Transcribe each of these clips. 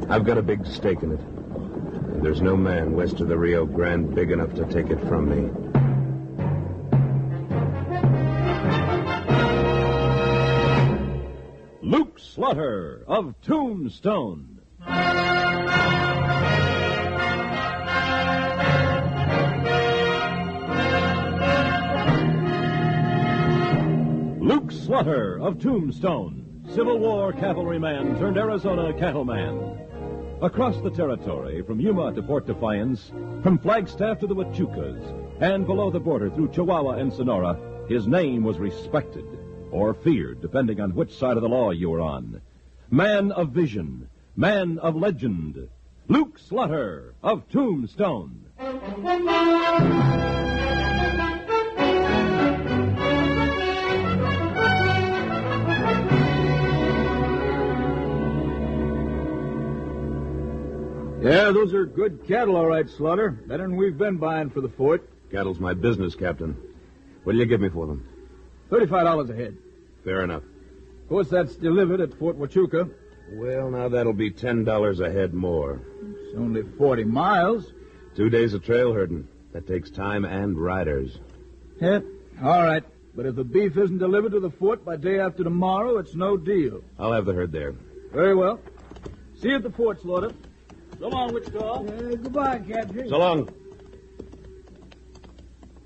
I've got a big stake in it. And there's no man west of the Rio Grande big enough to take it from me. Luke Slaughter of Tombstone. Luke Slaughter of Tombstone, Civil War cavalryman turned Arizona cattleman. Across the territory, from Yuma to Port Defiance, from Flagstaff to the Huachucas, and below the border through Chihuahua and Sonora, his name was respected, or feared, depending on which side of the law you were on. Man of vision, man of legend, Luke Slaughter of Tombstone. Yeah, those are good cattle, all right, Slaughter. Better than we've been buying for the fort. Cattle's my business, Captain. What'll you give me for them? $35 a head. Fair enough. Of course, that's delivered at Fort Huachuca. Well, now that'll be $10 a head more. It's only 40 miles. 2 days of trail herding. That takes time and riders. Yeah, all right. But if the beef isn't delivered to the fort by day after tomorrow, it's no deal. I'll have the herd there. Very well. See you at the fort, Slaughter. So long, Wichita. Goodbye, Captain. So long.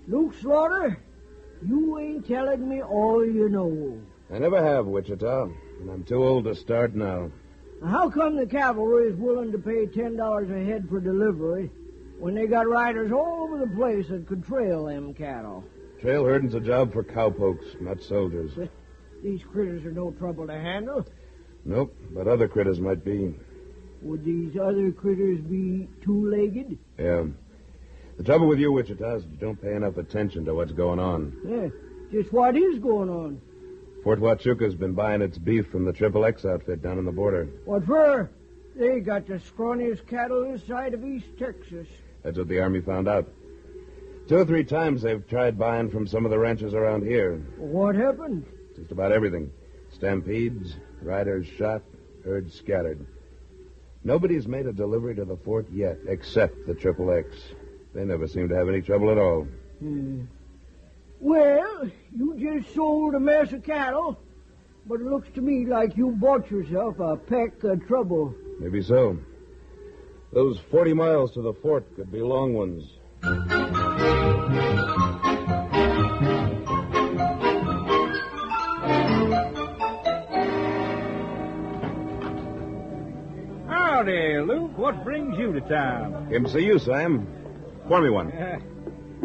Luke Slaughter, you ain't telling me all you know. I never have, Wichita, and I'm too old to start now. How come the cavalry is willing to pay $10 a head for delivery when they got riders all over the place that could trail them cattle? Trail herding's a job for cowpokes, not soldiers. These critters are no trouble to handle. Nope, but other critters might be. Would these other critters be two-legged? Yeah. The trouble with you, Wichita, is you don't pay enough attention to what's going on. Yeah, just what is going on? Fort Huachuca's been buying its beef from the Triple X outfit down on the border. What for? They got the scrawniest cattle this side of East Texas. That's what the Army found out. 2 or 3 times they've tried buying from some of the ranches around here. What happened? Just about everything. Stampedes, riders shot, herds scattered. Nobody's made a delivery to the fort yet, except the Triple X. They never seem to have any trouble at all. Well, you just sold a mess of cattle, but it looks to me like you bought yourself a peck of trouble. Maybe so. Those 40 miles to the fort could be long ones. Howdy, Luke. What brings you to town? Came to see you, Sam. Pour me one.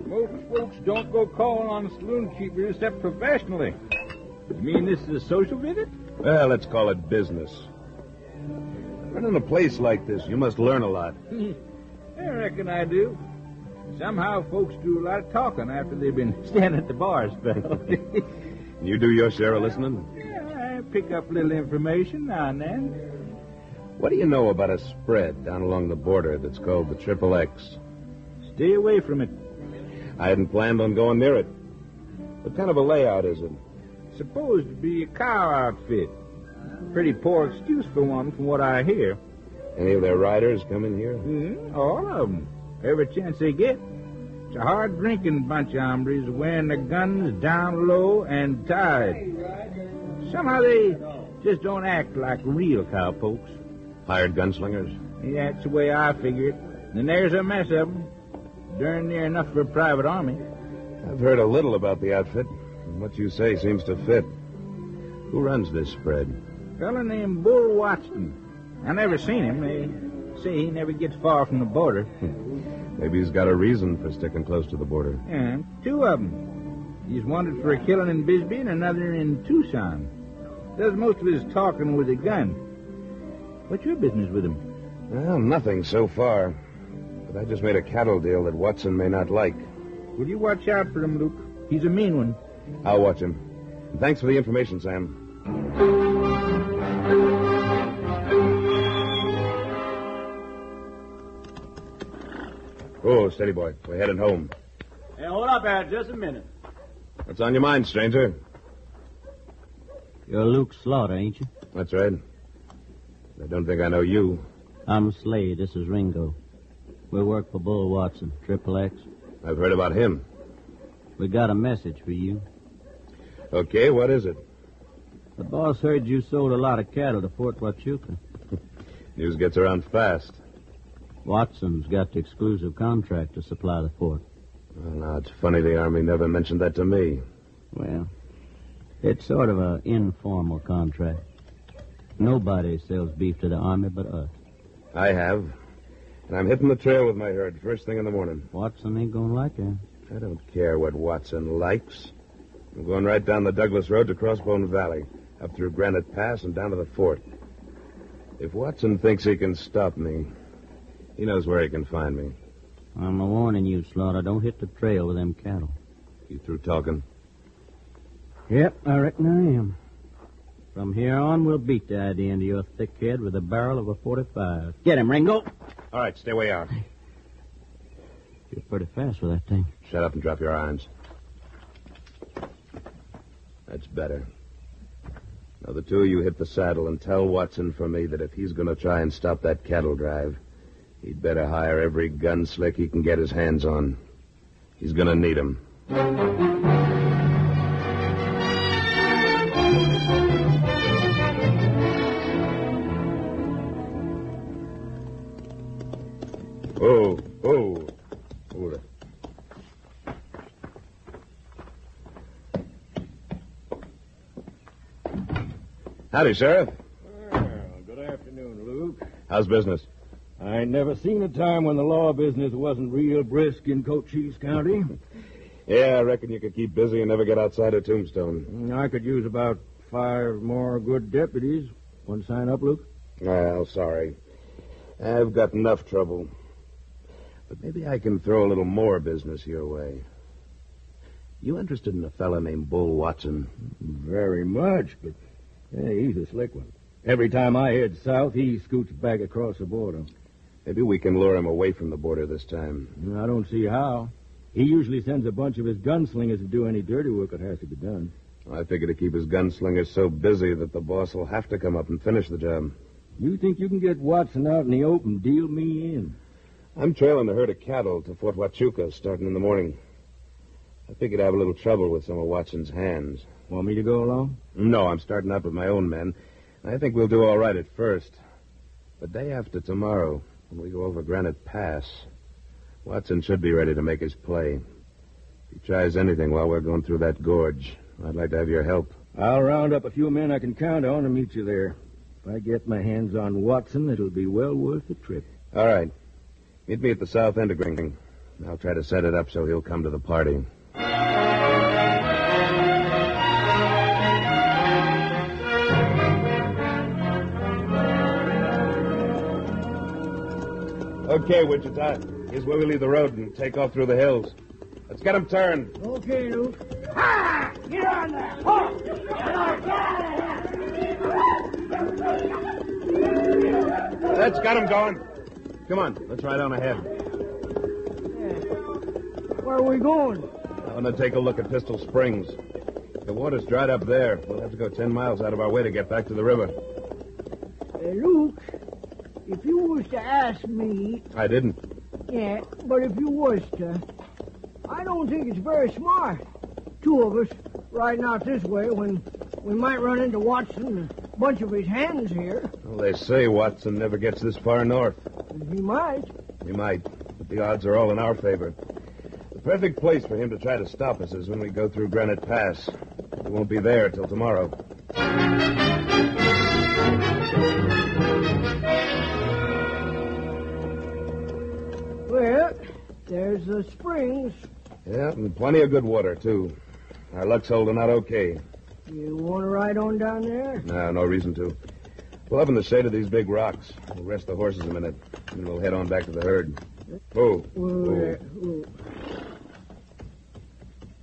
Most folks don't go calling on saloon keepers except professionally. You mean this is a social visit? Well, let's call it business. Running a place like this, you must learn a lot. I reckon I do. Somehow folks do a lot of talking after they've been standing at the bar a spell. You do your share of listening? Yeah, I pick up a little information now and then. What do you know about a spread down along the border that's called the Triple X? Stay away from it. I hadn't planned on going near it. What kind of a layout is it? Supposed to be a cow outfit. Pretty poor excuse for one from what I hear. Any of their riders come in here? All of them. Every chance they get. It's a hard-drinking bunch of hombres wearing their guns down low and tied. Somehow they just don't act like real cowpokes. Hired gunslingers? Yeah, that's the way I figure it. And there's a mess of them. Darn near enough for a private army. I've heard a little about the outfit, and what you say seems to fit. Who runs this spread? A fellow named Bull Watson. I never seen him. They say he never gets far from the border. Maybe he's got a reason for sticking close to the border. Yeah, 2 of them. He's wanted for a killing in Bisbee and another in Tucson. Does most of his talking with a gun. What's your business with him? Well, nothing so far. But I just made a cattle deal that Watson may not like. Will you watch out for him, Luke? He's a mean one. I'll watch him. And thanks for the information, Sam. Oh, steady, boy. We're headed home. Hey, hold up, Ad, just a minute. What's on your mind, stranger? You're Luke Slaughter, ain't you? That's right. I don't think I know you. I'm Slade. This is Ringo. We work for Bull Watson, Triple X. I've heard about him. We got a message for you. Okay, what is it? The boss heard you sold a lot of cattle to Fort Huachuca. News gets around fast. Watson's got the exclusive contract to supply the fort. Well, now, it's funny the Army never mentioned that to me. Well, it's sort of an informal contract. Nobody sells beef to the Army but us. I have. And I'm hitting the trail with my herd first thing in the morning. Watson ain't gonna like it. I don't care what Watson likes. I'm going right down the Douglas Road to Crossbone Valley, up through Granite Pass and down to the fort. If Watson thinks he can stop me, he knows where he can find me. I'm warning you, Slaughter. Don't hit the trail with them cattle. You through talking? Yep, I reckon I am. From here on, we'll beat the idea into your thick head with the barrel of a .45. Get him, Ringo. All right, stay where you are. You're pretty fast with that thing. Shut up and drop your irons. That's better. Now, the two of you hit the saddle and tell Watson for me that if he's going to try and stop that cattle drive, he'd better hire every gun slick he can get his hands on. He's going to need 'em. Oh. Hold it. Howdy, Sheriff. Well, good afternoon, Luke. How's business? I ain't never seen a time when the law business wasn't real brisk in Cochise County. Yeah, I reckon you could keep busy and never get outside of Tombstone. I could use about 5 more good deputies. Want to sign up, Luke? Well, sorry. I've got enough trouble. But maybe I can throw a little more business your way. You interested in a fella named Bull Watson? Very much, but hey, he's a slick one. Every time I head south, he scoots back across the border. Maybe we can lure him away from the border this time. I don't see how. He usually sends a bunch of his gunslingers to do any dirty work that has to be done. I figure to keep his gunslingers so busy that the boss will have to come up and finish the job. You think you can get Watson out in the open, deal me in? I'm trailing a herd of cattle to Fort Huachuca starting in the morning. I figured I'd have a little trouble with some of Watson's hands. Want me to go along? No, I'm starting up with my own men. I think we'll do all right at first. The day after tomorrow, when we go over Granite Pass, Watson should be ready to make his play. If he tries anything while we're going through that gorge, I'd like to have your help. I'll round up a few men I can count on and meet you there. If I get my hands on Watson, it'll be well worth the trip. All right. Meet me at the south end of Gringling. I'll try to set it up so he'll come to the party. Okay, Wichita. Here's where we leave the road and take off through the hills. Let's get him turned. Okay, Luke. Ah! Get on there! Oh! That's got him going. Come on, let's ride on ahead. Where are we going? I want to take a look at Pistol Springs. The water's dried up there. We'll have to go 10 miles out of our way to get back to the river. Luke, if you was to ask me... I didn't. Yeah, but if you was to... I don't think it's very smart. Two of us riding out this way when we might run into Watson and a bunch of his hands here. Well, they say Watson never gets this far north. He might. He might, but the odds are all in our favor. The perfect place for him to try to stop us is when we go through Granite Pass. We won't be there till tomorrow. Well, there's the springs. Yeah, and plenty of good water, too. Our luck's holding out okay. You want to ride on down there? No reason to. We'll up in the shade of these big rocks. We'll rest the horses a minute, and we'll head on back to the herd. Oh.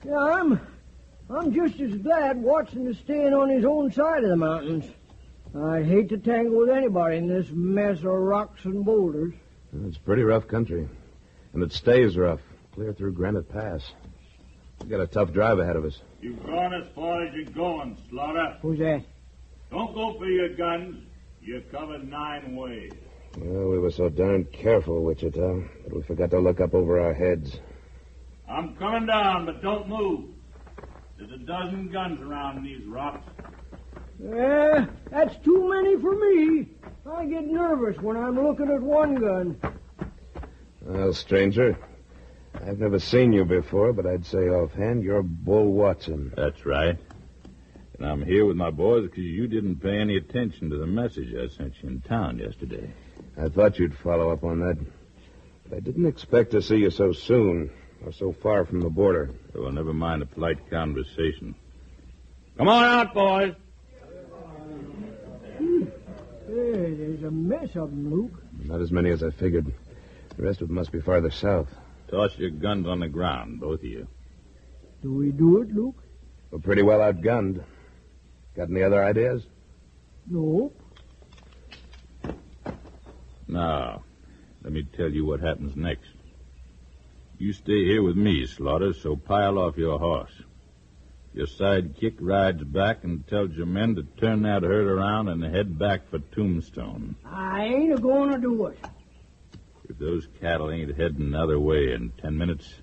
Yeah, I'm just as glad Watson is staying on his own side of the mountains. I'd hate to tangle with anybody in this mess of rocks and boulders. It's pretty rough country, and it stays rough, clear through Granite Pass. We've got a tough drive ahead of us. You've gone as far as you're going, Slaughter. Who's that? Don't go for your guns. You're covered 9 ways. Well, we were so darn careful, Wichita, that we forgot to look up over our heads. I'm coming down, but don't move. There's a dozen guns around these rocks. That's too many for me. I get nervous when I'm looking at one gun. Well, stranger, I've never seen you before, but I'd say offhand you're Bull Watson. That's right. And I'm here with my boys because you didn't pay any attention to the message I sent you in town yesterday. I thought you'd follow up on that, but I didn't expect to see you so soon or so far from the border. Well, never mind the polite conversation. Come on out, boys. Hey, there's a mess of them, Luke. Not as many as I figured. The rest of them must be farther south. Toss your guns on the ground, both of you. Do we do it, Luke? We're pretty well outgunned. Got any other ideas? No. Now, let me tell you what happens next. You stay here with me, Slaughter, so pile off your horse. Your sidekick rides back and tells your men to turn that herd around and head back for Tombstone. I ain't a-going to do it. If those cattle ain't heading another way in 10 minutes,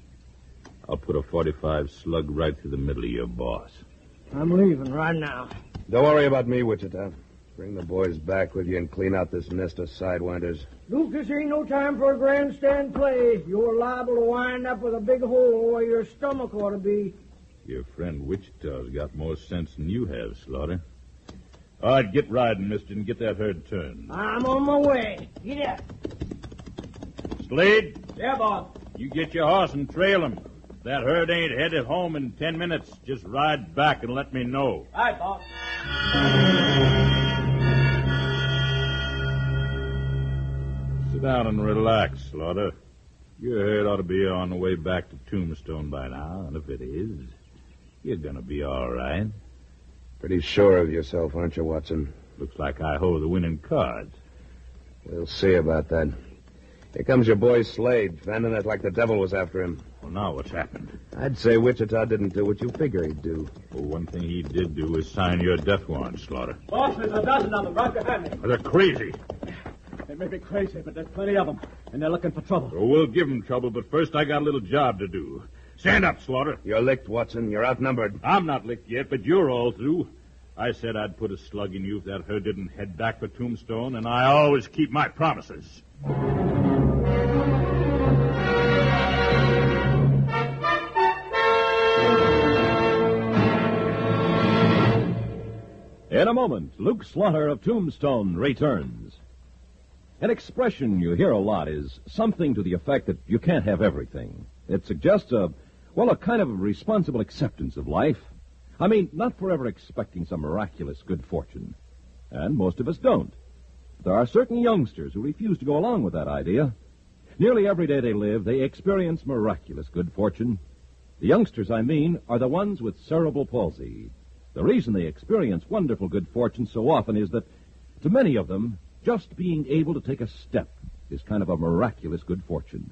I'll put a .45 slug right through the middle of your boss. I'm leaving right now. Don't worry about me, Wichita. Bring the boys back with you and clean out this nest of sidewinders. Luke, this ain't no time for a grandstand play. You're liable to wind up with a big hole where your stomach ought to be. Your friend Wichita's got more sense than you have, Slaughter. All right, get riding, mister, and get that herd turned. I'm on my way. Get up. Slade, Yeah, boss. you get your horse and trail him. If that herd ain't headed home in 10 minutes, just ride back and let me know. All right, boss. Sit down and relax, Slaughter. Your herd ought to be on the way back to Tombstone by now, and if it is, you're gonna be all right. Pretty sure of yourself, aren't you, Watson? Looks like I hold the winning cards. We'll see about that. Here comes your boy Slade, fending it like the devil was after him. Well, now what's happened? I'd say Wichita didn't do what you figure he'd do. Well, one thing he did do was sign your death warrant, Slaughter. Boss, there's a dozen of them right behind me. They're crazy. They may be crazy, but there's plenty of them, and they're looking for trouble. Well, we'll give them trouble, but first I got a little job to do. Stand up, Slaughter. You're licked, Watson. You're outnumbered. I'm not licked yet, but you're all through. I said I'd put a slug in you if that herd didn't head back for Tombstone, and I always keep my promises. In a moment, Luke Slaughter of Tombstone returns. An expression you hear a lot is something to the effect that you can't have everything. It suggests a kind of responsible acceptance of life. I mean, not forever expecting some miraculous good fortune. And most of us don't. There are certain youngsters who refuse to go along with that idea. Nearly every day they live, they experience miraculous good fortune. The youngsters, I mean, are the ones with cerebral palsy. The reason they experience wonderful good fortune so often is that, to many of them, just being able to take a step is kind of a miraculous good fortune.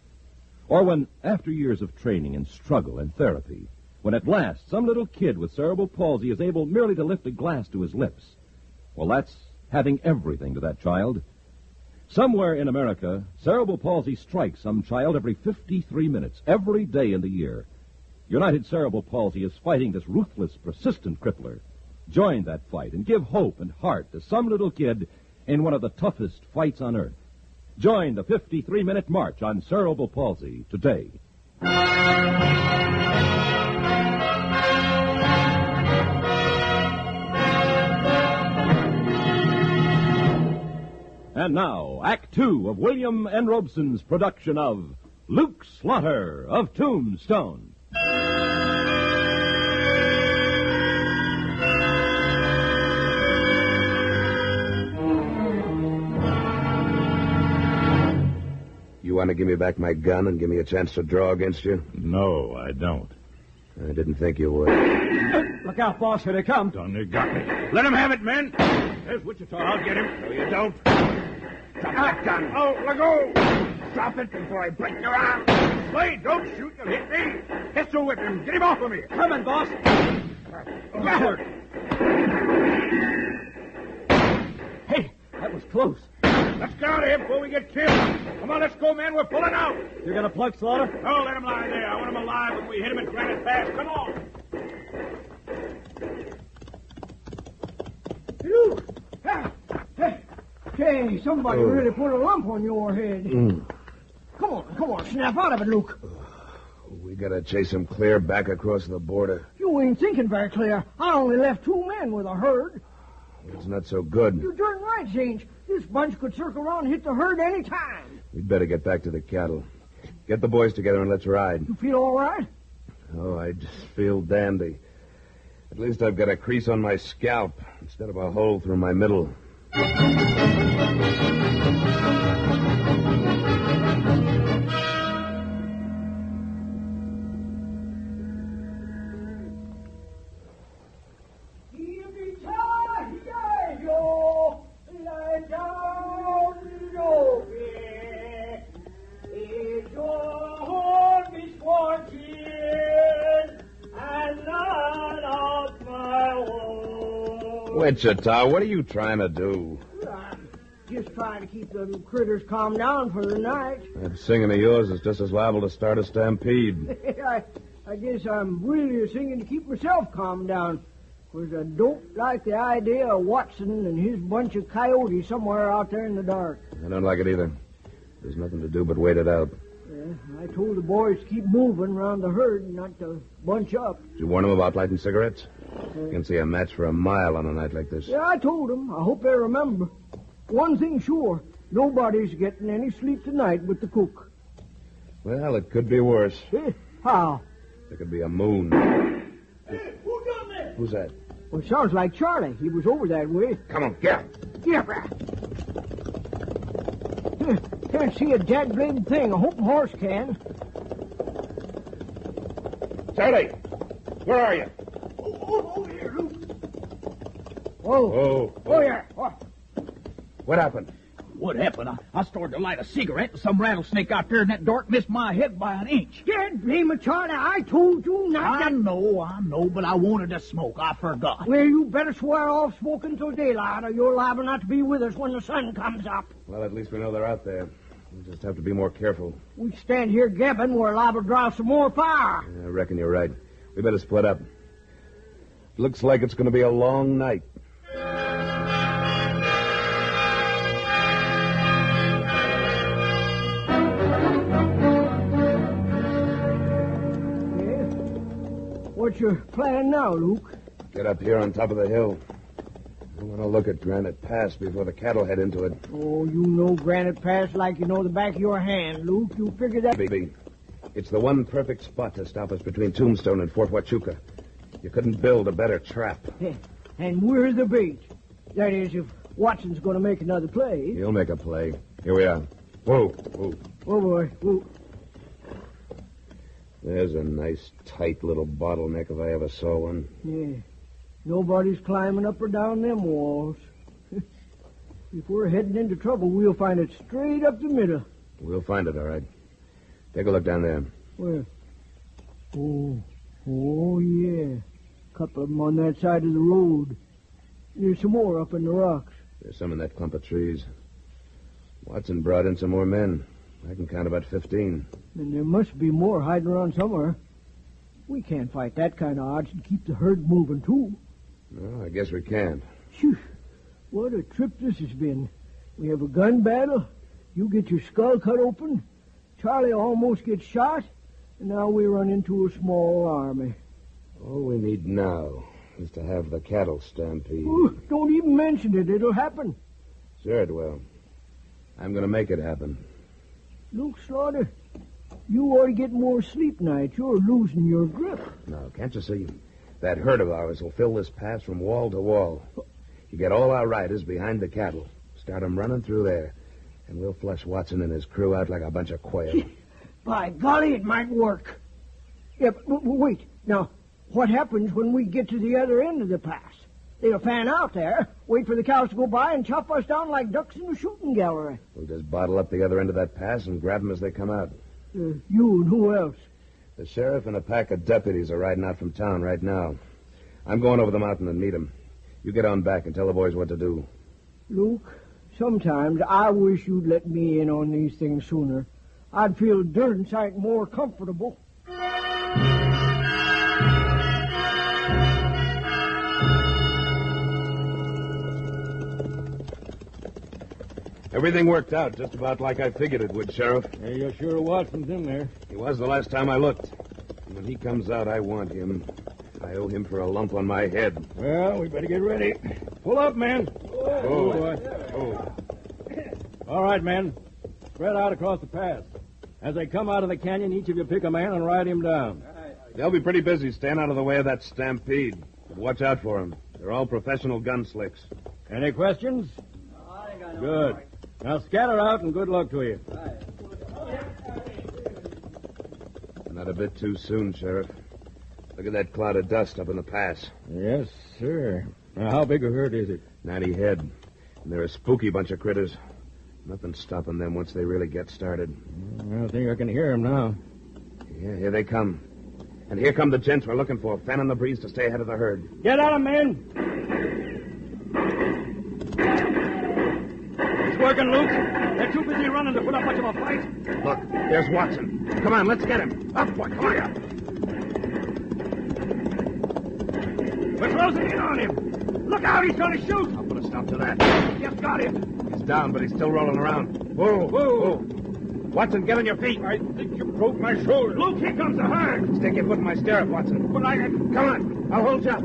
Or when, after years of training and struggle and therapy, when at last some little kid with cerebral palsy is able merely to lift a glass to his lips, well, that's having everything to that child. Somewhere in America, cerebral palsy strikes some child every 53 minutes, every day in the year. United Cerebral Palsy is fighting this ruthless, persistent crippler. Join that fight and give hope and heart to some little kid in one of the toughest fights on earth. Join the 53-minute march on cerebral palsy today. And now, Act Two of William N. Robeson's production of Luke Slaughter of Tombstone. You want to give me back my gun and give me a chance to draw against you? No, I don't. I didn't think you would. Look out, boss. Here they come. Done, they got me. Let him have it, men. There's Wichita. I'll get him. No, you don't. Drop that gun. Oh, let go. Drop it before I break your arm. Slade, don't shoot. You'll hit me. Pistol whip him. Get him off of me. Coming, boss. Got her. Hey, That was close. Let's get out of here before we get killed. Come on, let's go, man. We're pulling out. You're gonna plug, Slaughter? No, let him lie there. I want him alive when we hit him at Granite Pass. Come on. Luke! Hey, somebody really put a lump on your head. Come on, snap out of it, Luke. We gotta chase him clear back across the border. You ain't thinking very clear. I only left 2 men with a herd. It's not so good. You're darn right, Zange. This bunch could circle around and hit the herd any time. We'd better get back to the cattle. Get the boys together and let's ride. You feel all right? Oh, I just feel dandy. At least I've got a crease on my scalp instead of a hole through my middle. Wichita, what are you trying to do? I'm just trying to keep the critters calmed down for the night. That singing of yours is just as liable to start a stampede. I guess I'm really singing to keep myself calmed down. Because I don't like the idea of Watson and his bunch of coyotes somewhere out there in the dark. I don't like it either. There's nothing to do but wait it out. I told the boys to keep moving around the herd and not to bunch up. Did you warn them about lighting cigarettes? You can see a match for a mile on a night like this. Yeah, I told them. I hope they remember. One thing sure, nobody's getting any sleep tonight but the cook. Well, it could be worse. How? There could be a moon. Hey, who done that? Who's that? Well, it sounds like Charlie. He was over that way. Come on, get out. Yeah. Can't see a jack-blamed thing. I hope a horse can. Charlie, where are you? Over here, Luke. Whoa. Oh, yeah. What happened? What happened? I started to light a cigarette, and some rattlesnake out there in that dark missed my head by an inch. Dad, blame it, Charlie. I told you not I to... know, but I wanted to smoke. I forgot. Well, you better swear off smoking till daylight, or you're liable not to be with us when the sun comes up. Well, at least we know they're out there. We'll just have to be more careful. We stand here gabbing, we're liable to draw some more fire. I reckon you're right. We better split up. Looks like it's going to be a long night. What's your plan now, Luke? Get up here on top of the hill. I want to look at Granite Pass before the cattle head into it. Oh, you know Granite Pass like you know the back of your hand, Luke. You figure that... Baby, it's the one perfect spot to stop us between Tombstone and Fort Huachuca. You couldn't build a better trap. And we're the bait. That is, if Watson's going to make another play. He'll make a play. Here we are. Whoa. Oh, boy. Whoa. There's a nice, tight little bottleneck if I ever saw one. Yeah. Nobody's climbing up or down them walls. If we're heading into trouble, we'll find it straight up the middle. We'll find it, all right. Take a look down there. Where? Oh, yeah. Couple of them on that side of the road. There's some more up in the rocks. There's some in that clump of trees. Watson brought in some more men. I can count about 15. And there must be more hiding around somewhere. We can't fight that kind of odds and keep the herd moving, too. No, I guess we can't. Phew. What a trip this has been. We have a gun battle. You get your skull cut open. Charlie almost gets shot. And now we run into a small army. All we need now is to have the cattle stampede. Ooh, don't even mention it. It'll happen. Sure it will. I'm going to make it happen. Luke Slaughter, you ought to get more sleep nights. You're losing your grip. No, can't you see? That herd of ours will fill this pass from wall to wall. You get all our riders behind the cattle. Start them running through there. And we'll flush Watson and his crew out like a bunch of quail. By golly, it might work. Yeah, but wait. Now, what happens when we get to the other end of the pass? They'll fan out there, wait for the cows to go by, and chop us down like ducks in a shooting gallery. We'll just bottle up the other end of that pass and grab them as they come out. You and who else? The sheriff and a pack of deputies are riding out from town right now. I'm going over the mountain and meet them. You get on back and tell the boys what to do. Luke, Sometimes I wish you'd let me in on these things sooner. I'd feel a darn sight more comfortable. Everything worked out just about like I figured it would, Sheriff. Hey, you're sure Watson's in there? He was the last time I looked. And when he comes out, I want him. I owe him for a lump on my head. Well, we better get ready. Pull up, men. Oh. All right, men. Spread out across the pass. As they come out of the canyon, each of you pick a man and ride him down. They'll be pretty busy staying out of the way of that stampede. But watch out for them. They're all professional gunslicks. Any questions? Good. Now scatter out and good luck to you. Not a bit too soon, Sheriff. Look at that cloud of dust up in the pass. Yes, sir. Now, how big a herd is it? 90 head. And they're a spooky bunch of critters. Nothing stopping them once they really get started. I think I can hear them now. Yeah, here they come. And here come the gents we're looking for, fanning the breeze to stay ahead of the herd. Get at 'em, men. It's working, Luke. They're too busy running to put up much of a fight. Look, there's Watson. Come on, let's get him. Up, boy, come on. We're closing in on him. Look out, he's going to shoot. I'll put a stop to that. Just got him. He's down, but he's still rolling around. Whoa, whoa. Watson, get on your feet. I think you broke my shoulder. Luke, here comes the herd. Stick your foot in my stirrup, Watson. But I... Come on, I'll hold you up.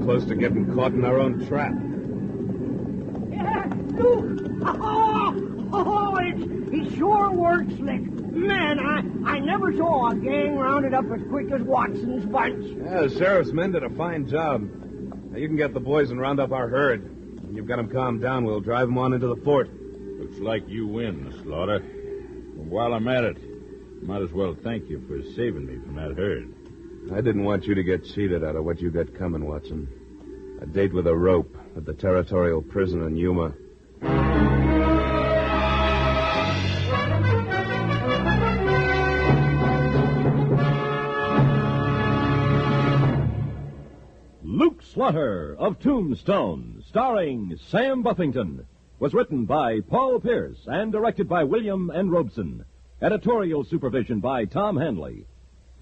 Close to getting caught in our own trap. Yeah, Luke! It sure works, Slick. Man, I never saw a gang rounded up as quick as Watson's bunch. Yeah, the sheriff's men did a fine job. Now you can get the boys and round up our herd. When you've got them calmed down, we'll drive them on into the fort. Looks like you win, Slaughter. But while I'm at it, might as well thank you for saving me from that herd. I didn't want you to get cheated out of what you got coming, Watson. A date with a rope at the territorial prison in Yuma. Luke Slaughter of Tombstone, starring Sam Buffington, was written by Paul Pierce and directed by William N. Robeson. Editorial supervision by Tom Hanley.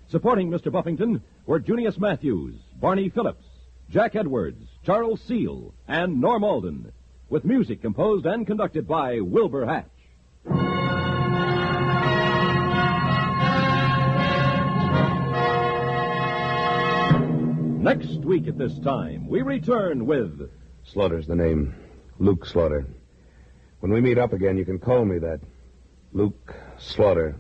Supporting Mr. Buffington were Junius Matthews, Barney Phillips, Jack Edwards, Charles Seal, and Norm Alden, with music composed and conducted by Wilbur Hatch. Next week at this time, we return with... Slaughter's the name. Luke Slaughter. When we meet up again, you can call me that. Luke Slaughter.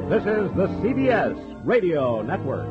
This is the CBS Radio Network.